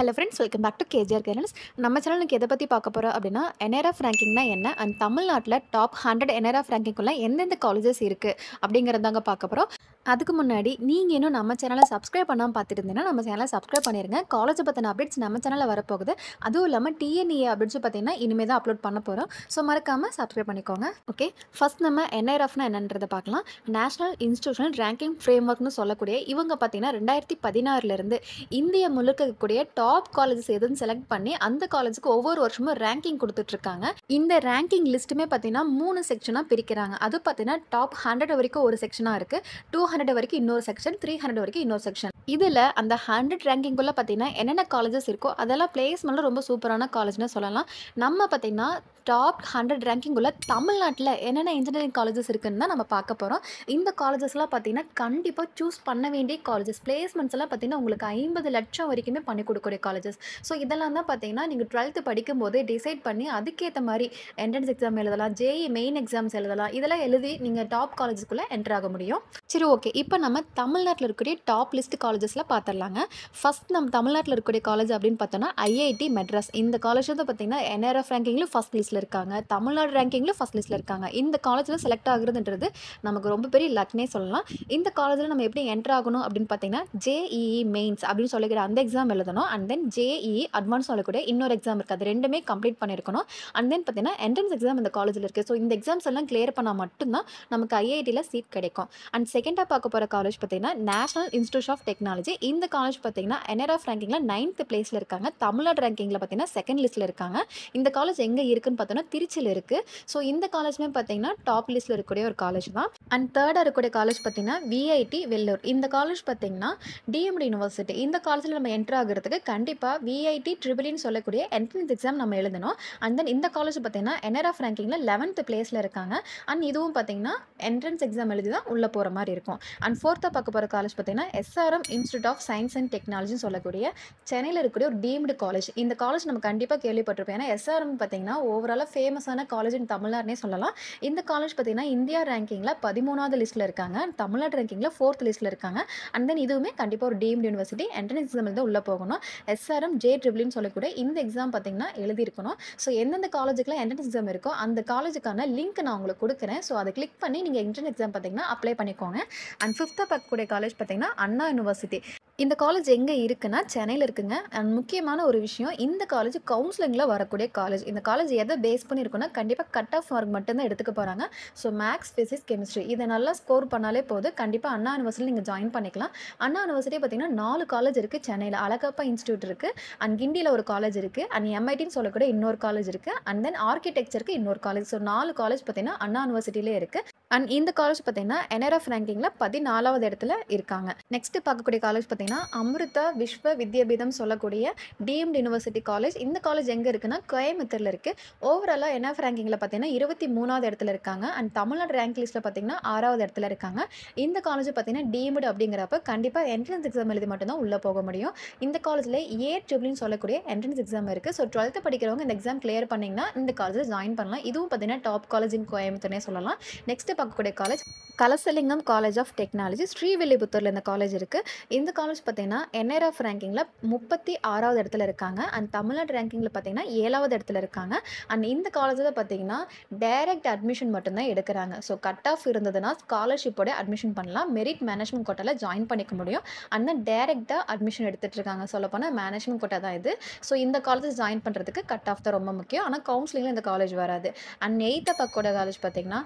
Hello friends, welcome back to KGR guidance. நம்ம சேனலுக்கு எதை பற்றி பார்க்க போகிறோம் அப்படின்னா, என்ஆர்எஃப் ரேங்கிங்னா என்ன அண்ட் தமிழ்நாட்டில் டாப் 100 என்ஆர்எஃப் ரேங்கிங்குள்ள எந்தெந்த காலேஜஸ் இருக்குது அப்படிங்கிறதாங்க பார்க்க போகிறோம். அதுக்கு முன்னாடி நீங்கள் இன்னும் நம்ம சேனலை சப்ஸ்கிரைப் பண்ணாமல் பார்த்துட்டு இருந்தீங்கன்னா நம்ம சேனலை சப்ஸ்கிரைப் பண்ணிடுங்க. காலேஜை பற்றின அப்டேட்ஸ் நம்ம சேனலில் வரப்போகுது. அதுவும் இல்லாமல் டிஎன்ஏ அப்டேட்ஸும் பார்த்தீங்கன்னா இனிமேல் தான் அப்லோட் பண்ண போகிறோம். ஸோ மறக்காமல் சப்ஸ்கிரைப் பண்ணிக்கோங்க. ஓகே, ஃபர்ஸ்ட் நம்ம என்ஆர்எஃப்னா என்னன்றதை பார்க்கலாம். நேஷனல் இன்ஸ்டிடியூஷனல் ரேங்கிங் ஃப்ரேம் ஒர்க்னு சொல்லக்கூடிய இவங்க பார்த்தீங்கன்னா 2016 இந்திய முழுக்க இருக்கக்கூடிய டாப் காலேஜஸ் எதுன்னு செலக்ட் பண்ணி அந்த காலேஜுக்கு ஒவ்வொரு வருஷமும் ரேங்கிங் கொடுத்துட்ருக்காங்க. இந்த ரேங்கிங் லிஸ்ட்டுமே பார்த்தீங்கன்னா 3 செக்ஷனாக பிரிக்கிறாங்க. அது பார்த்தீங்கன்னா டாப் 100 வரைக்கும் ஒரு செக்ஷனாக இருக்குது, 200 வரைக்கும் இன்னொரு செக்ஷன், 300 வரைக்கும் இன்னொரு செக்ஷன். இதில் அந்த 100 ரேங்கிங்குள்ளே பார்த்தீங்கன்னா என்னென்ன காலேஜஸ் இருக்கோ அதெல்லாம் பிளேஸ்மெண்ட்டில் ரொம்ப சூப்பரான காலேஜ்னு சொல்லலாம். நம்ம பார்த்தீங்கன்னா டாப் 100 ரேங்கிங் உள்ள தமிழ்நாட்டில் என்னென்ன இன்ஜினியரிங் காலேஜஸ் இருக்குன்னு தான் நம்ம பார்க்க போகிறோம். இந்த காலேஜஸ்லாம் பார்த்தீங்கன்னா கண்டிப்பாக சூஸ் பண்ண வேண்டிய காலேஜஸ். பிளேஸ்மெண்ட்ஸ் எல்லாம் பார்த்தீங்கன்னா உங்களுக்கு 50 லட்சம் வரைக்குமே பண்ணி கொடுக்கக்கூடிய காலேஜஸ். ஸோ இதெல்லாம் தான் பார்த்தீங்கன்னா நீங்கள் 12th படிக்கும்போது டிசைட் பண்ணி அதுக்கேற்ற மாதிரி என்ட்ரன்ஸ் எக்ஸாம் எழுதலாம், ஜேஇ மெயின் எக்ஸாம்ஸ் எழுதலாம். இதெல்லாம் எழுதி நீங்கள் டாப் காலேஜஸ்க்குள்ளே என்டர் ஆக முடியும். சரி, ஓகே, இப்போ நம்ம தமிழ்நாட்டில் இருக்கக்கூடிய டாப் லிஸ்ட் காலேஜஸில் பார்த்துடலாங்க. ஃபஸ்ட் நம்ம தமிழ்நாட்டில் இருக்கக்கூடிய காலேஜ் அப்படின்னு பார்த்தோன்னா ஐஐடி மெட்ராஸ். இந்த காலேஜ் வந்து பார்த்தீங்கன்னா என்ஆர்எஃப் ரேங்கிங்கில் ஃபஸ்ட் லிஸ்ட்டில் இருக்காங்க, தமிழ்நாடு ரேங்கிங்கில் ஃபஸ்ட் லிஸ்ட்டில் இருக்காங்க. இந்த காலேஜில் செலக்ட் ஆகுறதுன்றது நமக்கு ரொம்ப பெரிய லக்னே சொல்லலாம். இந்த காலேஜில் நம்ம எப்படி என்டர் ஆகணும் அப்படின்னு பார்த்தீங்கன்னா ஜேஇஇ மெயின்ஸ் அப்படின்னு சொல்லிக்கிற அந்த எக்ஸாம் எழுதணும். அண்ட் தென் ஜேஇஇ அட்வான்ஸ் சொல்லக்கூடிய இன்னொரு எக்ஸாம் இருக்குது, அது ரெண்டுமே கம்ப்ளீட் பண்ணியிருக்கணும். அண்ட் தென் பார்த்தீங்கன்னா என்ட்ரன்ஸ் எக்ஸாம் இந்த காலேஜில் இருக்குது. ஸோ இந்த எக்ஸாம்ஸ் எல்லாம் கிளியர் பண்ணால் மட்டும்தான் நமக்கு ஐஐடியில் சீட் கிடைக்கும். அண்ட் செகண்டாக பார்க்க போகிற காலேஜ் பார்த்தீங்கன்னா நேஷனல் இன்ஸ்டிடியூட் ஆஃப் டெக்னாலஜி. இந்த காலேஜ் பார்த்தீங்கன்னா என்ஆர்எஃப் ரேங்கிங்கில் 9th பிளேஸில் இருக்காங்க, தமிழ்நாடு ரேங்கிங்கில் பார்த்தீங்கன்னா செகண்ட் லிஸ்ட்டில் இருக்காங்க. இந்த காலேஜ் எங்கே இருக்குன்னு பார்த்தோன்னா திருச்சியில் இருக்குது. ஸோ இந்த காலேஜுமே பார்த்தீங்கன்னா டாப் லிஸ்ட்டில் இருக்கக்கூடிய ஒரு காலேஜ் தான். அண்ட் தேர்டாக இருக்கக்கூடிய காலேஜ் பார்த்தீங்கன்னா விஐடி வெள்ளூர். இந்த காலேஜ் பார்த்தீங்கன்னா டிஎம்டி யூனிவர்சிட்டி. இந்த காலேஜில் நம்ம என்டர் ஆகிறதுக்கு கண்டிப்பாக விஐடி ட்ரிபிள்இன்னு சொல்லக்கூடிய என்ட்ரன்ஸ் எக்ஸாம் நம்ம எழுதணும். அண்ட் தென் இந்த காலேஜ் பார்த்தீங்கன்னா என்ஆர்எஃப் ரேங்கிங்கில் 11th பிளேஸில் இருக்காங்க. அண்ட் இதுவும் பார்த்தீங்கன்னா என்ட்ரன்ஸ் எக்ஸாம் எழுதி தான் உள்ளே போகிற மாதிரி இருக்கும். அண்ட் ஃபோர்த்தாக பார்க்க போகிற காலேஜ் பார்த்தீங்கன்னா SRM institute of science and டெக்னாலஜின்னு சொல்லக்கூடிய சென்னையில் இருக்கக்கூடிய ஒரு டீம்டு காலேஜ். இந்த காலேஜ் நம்ம கண்டிப்பாக கேள்விப்பட்டிருப்போம். ஏன்னா எஸ்ஆர்எம் பார்த்தீங்கன்னா ஓவராலாக ஃபேமஸான காலேஜ் இன் தமிழ்நாடுனே சொல்லலாம். இந்த காலேஜ் பார்த்தீங்கன்னா இந்தியா ரேங்கிங்கில் 13வது லிஸ்ட்டில் இருக்காங்க, தமிழ்நாடு ரேங்கிங்கில் 4th லிஸ்ட்டில் இருக்காங்க. அண்ட் தென் இதுவுமே கண்டிப்பாக ஒரு டீம்டு யூனிவர்சிட்டி. என்ட்ரன்ஸ் எக்ஸாம் தான் உள்ளே போகணும். எஸ்ஆர்எம் ஜே ட்ரிபிள்இன்னு சொல்லக்கூடிய இந்த எக்ஸாம் பார்த்தீங்கன்னா எழுதியிருக்கணும். ஸோ எந்தெந்த காலேஜுக்குலாம் என்ட்ரன்ஸ் எக்ஸாம் இருக்கோ அந்த காலேஜுக்கான லிங்க் நான் உங்களுக்கு கொடுக்குறேன். ஸோ அதை கிளிக் பண்ணி நீங்கள் என்ட்ரன்ஸ் எக்ஸாம் பார்த்தீங்கன்னா அப்ளை பண்ணிக்கோங்க. அண்ட் ஃபிஃப்த்தாக பார்க்கக்கூடிய காலேஜ் பார்த்தீங்கன்னா அண்ணா யூனிவர்சிட்டி. இந்த காலேஜ் எங்கே இருக்குன்னா சென்னையில் இருக்குங்க. அண்ட் முக்கியமான ஒரு விஷயம், இந்த காலேஜ் கவுன்சிலிங்கில் வரக்கூடிய காலேஜ். இந்த காலேஜ் எதை பேஸ் பண்ணி இருக்குன்னா கண்டிப்பாக கட் ஆஃப் மார்க் மட்டும்தான் எடுத்துக்க போகிறாங்க. ஸோ மேக்ஸ், ஃபிசிக்ஸ், கெமிஸ்ட்ரி இதை நல்லா ஸ்கோர் பண்ணாலே போதும், கண்டிப்பாக அண்ணா யூனிவர்சிட்டி நீங்கள் ஜாயின் பண்ணிக்கலாம். அண்ணா யூனிவர்சிட்டி பார்த்தீங்கன்னா 4 காலேஜ் இருக்குது. சென்னையில் அழகப்பா இன்ஸ்டியூட் இருக்குது, அண்ட் கிண்டியில் ஒரு காலேஜ் இருக்குது, அண்ட் எம்ஐடின்னு சொல்லக்கூடிய இன்னொரு காலேஜ் இருக்குது, அண்ட் தென் ஆர்கிடெக்சருக்கு இன்னொரு காலேஜ். ஸோ 4 காலேஜ் பார்த்தீங்கன்னா அண்ணா யூனிவர்சிட்டியிலே இருக்குது. அண்ட் இந்த காலேஜ் பார்த்தீங்கன்னா என்ஆர்எஃப் ரேங்கிங்கில் 14வது இடத்துல இருக்காங்க. நெக்ஸ்ட் பார்க்கக்கூடிய காலேஜ் பார்த்தீங்கன்னா அமிர்தா விஸ்வ வித்யாபீடம் சொல்லக்கூடிய டீம்டு யூனிவர்சிட்டி காலேஜ். இந்த காலேஜ் எங்கே இருக்குன்னா கோயம்புத்தூரில் இருக்குது. ஓவராலாக என்ஆர்எஃப் ரேங்கிங்கில் பார்த்தீங்கன்னா 23வது இடத்துல இருக்காங்க. அண்ட் தமிழ்நாடு ரேங்க் லிஸ்ட்டில் பார்த்தீங்கன்னா 6வது இடத்துல இருக்காங்க. இந்த காலேஜ் பார்த்தீங்கன்னா டீம்டு அப்படிங்கிறப்ப கண்டிப்பாக என்ட்ரன்ஸ் எக்ஸாம் எழுதி மட்டும்தான் உள்ளே போக முடியும். இந்த காலேஜில் ஏ ட்ரிபிள்இன்னு சொல்லக்கூடிய என்ட்ரன்ஸ் எக்ஸாம் இருக்குது. ஸோ 12th படிக்கிறவங்க இந்த எக்ஸாம் கிளியர் பண்ணிங்கன்னா இந்த காலேஜில் ஜாயின் பண்ணலாம். இதுவும் பார்த்தீங்கன்னா டாப் காலேஜ் இன் கோயம்புத்தூர்னே சொல்லலாம். நெக்ஸ்ட் பார்க்கக்கூடிய college Kalasalingam college of technology. ஸ்ரீவில்லிபுத்தூரில் இந்த காலேஜ் இருக்குது. இந்த காலேஜ் பார்த்தீங்கன்னா என்ஆர்எஃப் ரேங்கிங்கில் 36வது இடத்துல இருக்காங்க. அண்ட் தமிழ்நாடு ரேங்கிங்கில் பார்த்தீங்கன்னா 7வது இடத்துல இருக்காங்க. அண்ட் இந்த காலேஜில் பார்த்தீங்கன்னா டைரக்ட் அட்மிஷன் மட்டும்தான் எடுக்கிறாங்க. ஸோ கட் ஆஃப் இருந்ததுன்னா ஸ்காலர்ஷிப்போட அட்மிஷன் பண்ணலாம், மெரிட் மேனேஜ்மெண்ட் கோட்டாவில் ஜாயின் பண்ணிக்க முடியும். அண்ட் டேரெக்டாக அட்மிஷன் எடுத்துகிட்டு இருக்காங்க. சொல்லப்போனால் மேனேஜ்மெண்ட் கோட்டா தான் இது. ஸோ இந்த காலேஜ் ஜாயின் பண்ணுறதுக்கு கட் ஆஃப் தான் ரொம்ப முக்கியம். ஆனால் கவுன்சிலிங்கில் இந்த காலேஜ் வராது. அண்ட் 8th பக்கோட காலேஜ் பார்த்தீங்கன்னா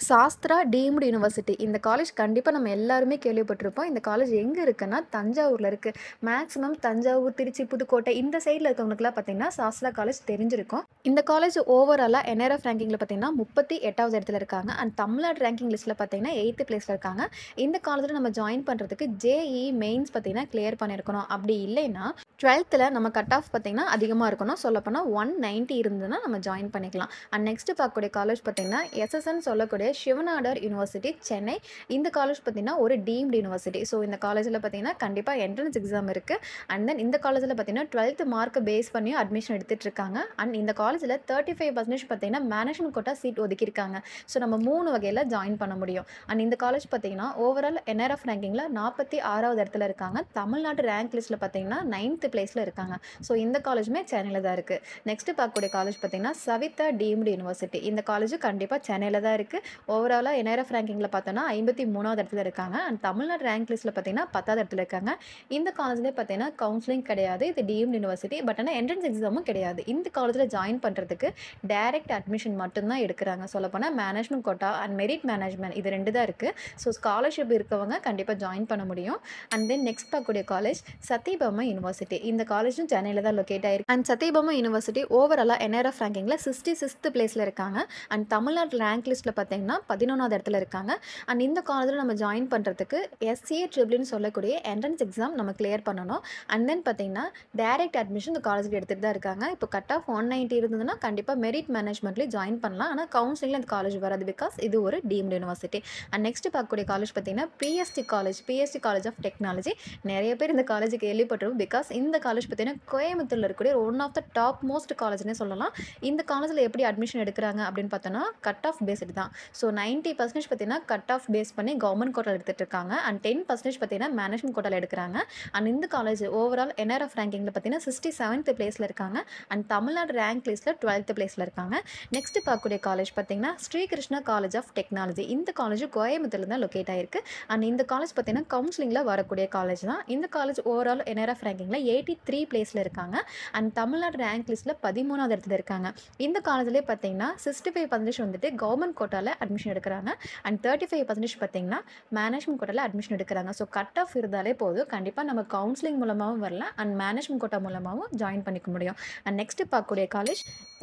சாஸ்திரா டீம்டு யூனிவர்சிட்டி. இந்த காலேஜ் கண்டிப்பாக நம்ம எல்லாருமே கேள்விப்பட்டிருப்போம். இந்த காலேஜ் எங்கே இருக்குன்னா தஞ்சாவூரில் இருக்குது. மேக்ஸிமம் தஞ்சாவூர், திருச்சி, புதுக்கோட்டை இந்த சைடில் இருக்கவங்களுக்குலாம் பார்த்தீங்கன்னா சாஸ்திரா காலேஜ் தெரிஞ்சிருக்கும். இந்த காலேஜ் ஓவராலாக என்ஆர்எஃப் ரேங்கிங்கில் பார்த்தீங்கன்னா 38வது இடத்துல இருக்காங்க. அண்ட் தமிழ்நாடு ரேங்கிங் லிஸ்ட்டில் பார்த்தீங்கன்னா 8th பிளேஸில் இருக்காங்க. இந்த காலேஜில் நம்ம ஜாயின் பண்ணுறதுக்கு ஜேஇ மெயின்ஸ் பார்த்தீங்கன்னா கிளியர் பண்ணியிருக்கணும். அப்படி இல்லைன்னா 12th நம்ம கட் ஆஃப் பார்த்தீங்கன்னா அதிகமாக இருக்கணும். சொல்லப்போனால் 190 இருந்ததுன்னா நம்ம ஜாயின் பண்ணிக்கலாம். அண்ட் நெக்ஸ்ட் பார்க்கக்கூடிய காலேஜ் பார்த்தீங்கன்னா எஸ்எஸ்என் சொல்ல சொல்லக்கூடிய சிவனாடர் யூனிவர்சிட்டி சென்னை. இந்த காலேஜ் பார்த்தீங்கன்னா ஒரு டீம்டு யூனிவர்சிட்டி. ஸோ இந்த காலேஜில் பார்த்தீங்கன்னா கண்டிப்பாக என்ட்ரன்ஸ் எக்ஸாம் இருக்குது. அண்ட் தென் இந்த காலேஜில் பார்த்தீங்கன்னா 12th மார்க்கை பேஸ் பண்ணியும் அட்மிஷன் எடுத்துகிட்டு இருக்காங்க. அண்ட் இந்த காலேஜில் 35% பார்த்தீங்கன்னா மேனேஜ்மெண்ட் கோட்டா சீட் ஒதுக்கியிருக்காங்க. ஸோ நம்ம 3 வகையில் ஜாயின் பண்ண முடியும். அண்ட் இந்த காலேஜ் பார்த்தீங்கன்னா ஓவரால் என்ஆர்எஃப் ரேங்கிங்கில் 46வது இடத்துல இருக்காங்க. தமிழ்நாடு ரேங்க் லிஸ்ட்டில் பார்த்தீங்கன்னா 9th பிளேஸில் இருக்காங்க. ஸோ இந்த காலேஜுமே சென்னையில் தான் இருக்குது. நெக்ஸ்ட்டு பார்க்கக்கூடிய காலேஜ் பார்த்தீங்கன்னா சவிதா டீம்டு யூனிவர்சிட்டி. இந்த காலேஜ் கண்டிப்பாக சென்னையில் தான் இருக்குது. ஓவராலாக என்ஆர்எஃப் ரேங்கிங்கில் பார்த்தோன்னா 53வது இடத்துல இருக்காங்க. அண்ட் தமிழ்நாடு ரேங்க் லிஸ்ட்டில் பார்த்தீங்கன்னா 10வது இடத்துல இருக்காங்க. இந்த காலேஜ்லேயே பார்த்தீங்கன்னா கவுன்சிலிங் கிடையாது. இது டீம்டு யூனிவர்சிட்டி. பட் ஆனால் என்ட்ரன்ஸ் எக்ஸாமும் கிடையாது. இந்த காலேஜில் ஜாயின் பண்ணுறதுக்கு டைரக்ட் அட்மிஷன் மட்டும்தான் எடுக்கிறாங்க. சொல்லப்போனால் management quota and merit management இது 2 தான் இருக்குது. ஸோ ஸ்காலர்ஷிப் இருக்கவங்க கண்டிப்பாக ஜாயின் பண்ண முடியும். அண்ட் தென் நெக்ஸ்ட் பார்க்கக்கூடிய காலேஜ் சத்யபாமா யூனிவர்சிட்டி. இந்த காலேஜும் சென்னையில் தான் லொக்கேட் ஆயிருக்கு. அண்ட் சத்யபாமா யூனிவர்சிட்டி ஓவராலாக என்ஆர்எஃப் ரேங்கிங்கில் 66th பிளேஸில் இருக்காங்க. அண்ட் தமிழ்நாடு ரேங்க் லிஸ்ட்டில் பார்த்தீங்கன்னா 11வது இடத்துல இருக்காங்க. அண்ட் இந்த காலேஜில் நம்ம ஜாயின் பண்ணுறதுக்கு எஸ்சிஏ ட்ரிபிள்னு சொல்லக்கூடிய என்ட்ரன்ஸ் எக்ஸாம் நம்ம கிளியர் பண்ணணும். அண்ட் தென் பார்த்தீங்கன்னா டைரக்ட் அட்மிஷன் இந்த காலேஜுக்கு எடுத்துகிட்டு தான் இருக்காங்க. இப்போ கட் ஆஃப் 190 இருந்ததுன்னா கண்டிப்பாக மெரிட் மேனேஜ்மெண்ட்லேயே ஜாயின் பண்ணலாம். ஆனால் கவுன்சிலிங்கில் இந்த காலேஜ் வராது. பிகாஸ் இது ஒரு டீம்டு யூனிவர்சிட்டி. அண்ட் நெக்ஸ்ட் பார்க்கக்கூடிய காலேஜ் பார்த்தீங்கன்னா பிஎஸ்டி காலேஜ் ஆஃப் டெக்னாலஜி. நிறைய பேர் இந்த காலேஜுக்கு கேள்விப்பட்டிருக்கும். பிகாஸ் இந்த காலேஜ் பார்த்தீங்கன்னா கோயம்புத்தூரில் இருக்கக்கூடிய one of the top most காலேஜ்னே சொல்லலாம். இந்த காலேஜில் எப்படி அட்மிஷன் எடுக்கிறாங்க அப்படின்னு பார்த்தோன்னா கட் ஆஃப் பேஸ்டு தான். ஸோ 90% பார்த்தீங்கன்னா கட் ஆஃப் பேஸ் பண்ணி கவர்மெண்ட் கோட்டாவில் எடுத்துகிட்டு இருக்காங்க. அண்ட் 10% பார்த்தீங்கன்னா மேனேஜ்மெண்ட் கோட்டாவில் எடுக்கிறாங்க. அண்ட் இந்த காலேஜ் ஓவரால் என்ஆர்எஃப் ரேங்கிங்கில் பார்த்தீங்கன்னா 67th பிளேஸில் இருக்காங்க. அண்ட் தமிழ்நாடு ரேங்க் லிஸ்ட்டில் 12th பிளேஸில் இருக்காங்க. நெக்ஸ்ட் பார்க்கக்கூடிய காலேஜ் பார்த்தீங்கன்னா ஸ்ரீகிருஷ்ணா காலேஜ் ஆஃப் டெக்னாலஜி. இந்த காலேஜ் கோயம்புத்தூரில் தான் லொக்கேட் ஆயிருக்கு. அண்ட் இந்த காலேஜ் பார்த்தீங்கன்னா கவுன்சிலிங்கில் வரக்கூடிய காலேஜ் தான். இந்த காலேஜ் ஓவரால் என்ஆர்எஃப் ரேங்கிங்கில் 83 பிளேஸில் இருக்காங்க. அண்ட் தமிழ்நாடு ரேங்க் லிஸ்ட்டில் 13வது இடத்துல இருக்காங்க. இந்த காலேஜ்லேயே பார்த்தீங்கன்னா 65% வந்துட்டு கவர்மெண்ட் கோட்டாவில் அட்மிஷன் எடுக்கிறாங்க. அண்ட் 35% பார்த்தீங்கன்னா மேனேஜ்மெண்ட் கோட்டாவில் அட்மிஷன் எடுக்கிறாங்க. ஸோ கட் ஆஃப் இருந்தாலே போதும், கண்டிப்பாக நம்ம கவுன்சிலிங் மூலமாகவும் வரலாம் அண்ட் மேனேஜ்மெண்ட் கோட்டா மூலமாகவும் ஜாயின் பண்ணிக்க முடியும். அண்ட் நெக்ஸ்ட் பார்க்கக்கூடிய காலேஜ்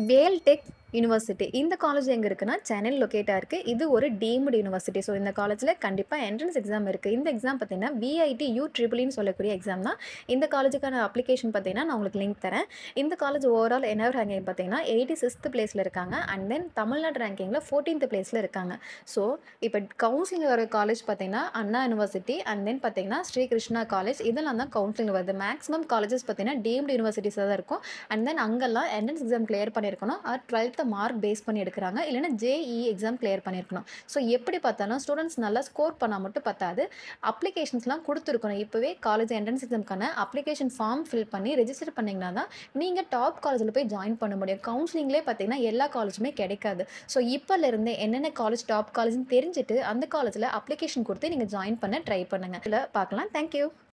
வேல்டெக் யூனிவர்சிட்டி. இந்த காலேஜ் எங்கே இருக்குன்னா சென்னையில் லொக்கேட் ஆயிருக்கு. இது ஒரு டீம்டு யூனிவர்சிட்டி. ஸோ இந்த காலேஜில் கண்டிப்பாக என்ட்ரன்ஸ் எக்ஸாம் இருக்குது. இந்த எக்ஸாம் பார்த்தீங்கன்னா விஐடி யூட்ரிபிள்னு சொல்லக்கூடிய எக்ஸாம் தான். இந்த காலேஜுக்கான அப்ளிகேஷன் பார்த்தீங்கன்னா நான் உங்களுக்கு லிங்க் தரேன். இந்த காலேஜ் ஓவரால் என்ன ரேங்கிங் பார்த்தீங்கன்னா 86th பிளேஸில் இருக்காங்க. அண்ட் தென் தமிழ்நாடு ரேங்கிங்கில் 14th பிளேஸில் இருக்காங்க. ஸோ இப்போ கவுன்சிலிங் வர காலேஜ் பார்த்தீங்கன்னா அண்ணா யூனிவர்சிட்டி அண்ட் தென் பார்த்தீங்கன்னா ஸ்ரீகிருஷ்ணா காலேஜ் இதெல்லாம் தான் கவுன்சிலிங் வருது. மேக்ஸிமம் காலேஜஸ் பார்த்தீங்கன்னா டீம்டு யூனிவர்சிட்டிஸாக தான் இருக்கும். அண்ட் தென் அங்கெல்லாம் என்ட்ரன்ஸ் எக்ஸாம் கிளியர் பண்ணியிருக்கணும். 12th மார்க் பேஸ் பண்ணி எடுக்கிறாங்க. இல்லைன்னா ஜேஇ எக்ஸாம் கிளியர் பண்ணியிருக்கணும். ஸோ எப்படி பார்த்தாலும் ஸ்டூடெண்ட்ஸ் நல்லா ஸ்கோர் பண்ணால் மட்டும் பத்தாது, அப்ளிகேஷன்ஸ்லாம் கொடுத்துருக்கணும். இப்போவே காலேஜ் என்ட்ரன்ஸ் எக்ஸாமுக்கான அப்ளிகேஷன் ஃபார்ம் ஃபில் பண்ணி ரெஜிஸ்டர் பண்ணிங்கன்னா தான் நீங்கள் டாப் காலேஜில் போய் ஜாயின் பண்ண முடியும். கவுன்சிலிங்லேயே பார்த்தீங்கன்னா எல்லா காலேஜுமே கிடைக்காது. ஸோ இப்போலேருந்தே என்னென்ன காலேஜ் டாப் காலேஜ்னு தெரிஞ்சுட்டு அந்த காலேஜில் அப்ளிகேஷன் கொடுத்து நீங்கள் ஜாயின் பண்ண ட்ரை பண்ணுங்கள். இதில் பார்க்கலாம். தேங்க்யூ.